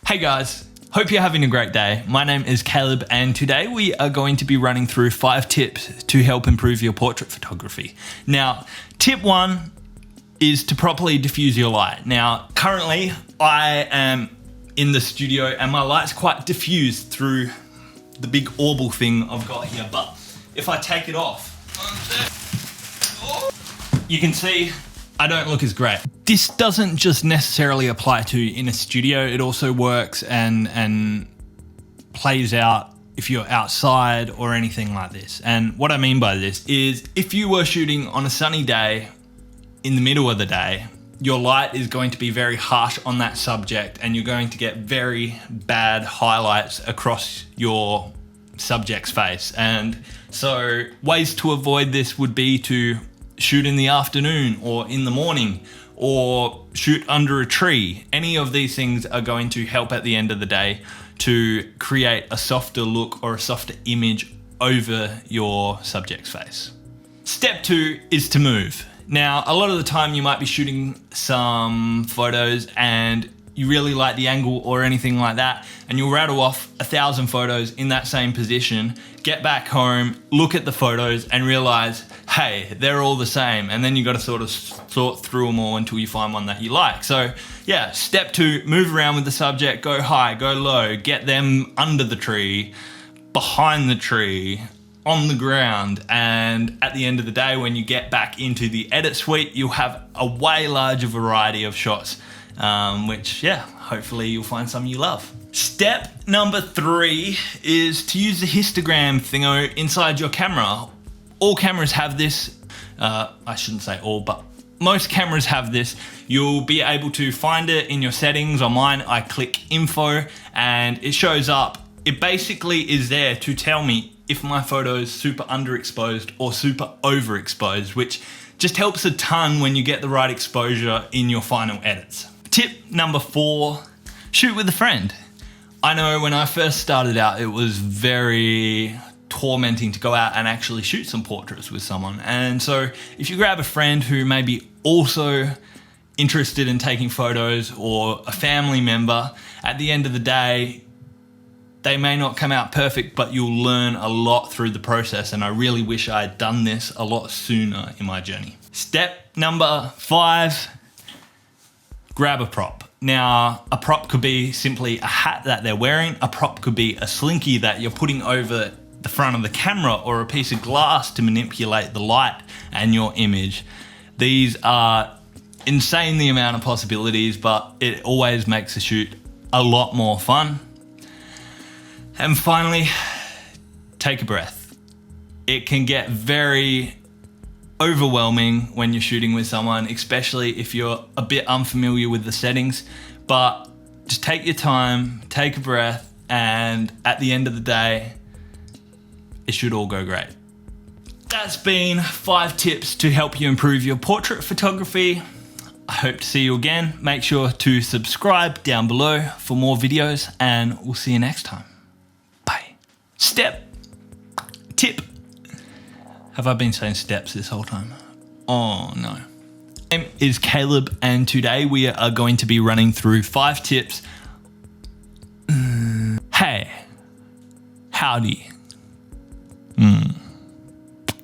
Hey guys, hope you're having a great day. My name is Caleb and today we are going to be running through 5 tips to help improve your portrait photography. Now, tip 1 is to properly diffuse your light. Now, currently I am in the studio and my light's quite diffused through the big orbal thing I've got here, but if I take it off, you can see I don't look as great. This doesn't just necessarily apply to in a studio, it also works and plays out if you're outside or anything like this. And what I mean by this is if you were shooting on a sunny day in the middle of the day, your light is going to be very harsh on that subject and you're going to get very bad highlights across your subject's face. And so ways to avoid this would be to shoot in the afternoon or in the morning or shoot under a tree. Any of these things are going to help at the end of the day to create a softer look or a softer image over your subject's face. Step 2 is to move. Now, a lot of the time you might be shooting some photos and you really like the angle or anything like that, and you'll rattle off 1,000 photos in that same position, get back home, look at the photos and realize, hey, they're all the same. And then you got to sort of sort through them all until you find one that you like. So yeah, step 2, move around with the subject, go high, go low, get them under the tree, behind the tree, on the ground. And at the end of the day, when you get back into the edit suite, you'll have a way larger variety of shots. Which, yeah, hopefully you'll find some you love. Step number 3 is to use the histogram thingo inside your camera. All cameras have this. I shouldn't say all, but most cameras have this. You'll be able to find it in your settings. On mine, I click info and it shows up. It basically is there to tell me if my photo is super underexposed or super overexposed, which just helps a ton when you get the right exposure in your final edits. Tip number 4, shoot with a friend. I know when I first started out, it was very tormenting to go out and actually shoot some portraits with someone. And so if you grab a friend who may be also interested in taking photos or a family member, at the end of the day, they may not come out perfect, but you'll learn a lot through the process. And I really wish I had done this a lot sooner in my journey. Step number 5, grab a prop. Now, a prop could be simply a hat that they're wearing. A prop could be a slinky that you're putting over the front of the camera or a piece of glass to manipulate the light and your image. These are insane, the amount of possibilities, but it always makes a shoot a lot more fun. And finally, take a breath. It can get very overwhelming when you're shooting with someone, especially if you're a bit unfamiliar with the settings, but just take your time, take a breath, and at the end of the day, it should all go great. That's been 5 tips to help you improve your portrait photography. I hope to see you again. Make sure to subscribe down below for more videos and we'll see you next time. Bye. Tip. Have I been saying steps this whole time? Oh no. My name is Caleb and today we are going to be running through 5 tips. Hey, howdy.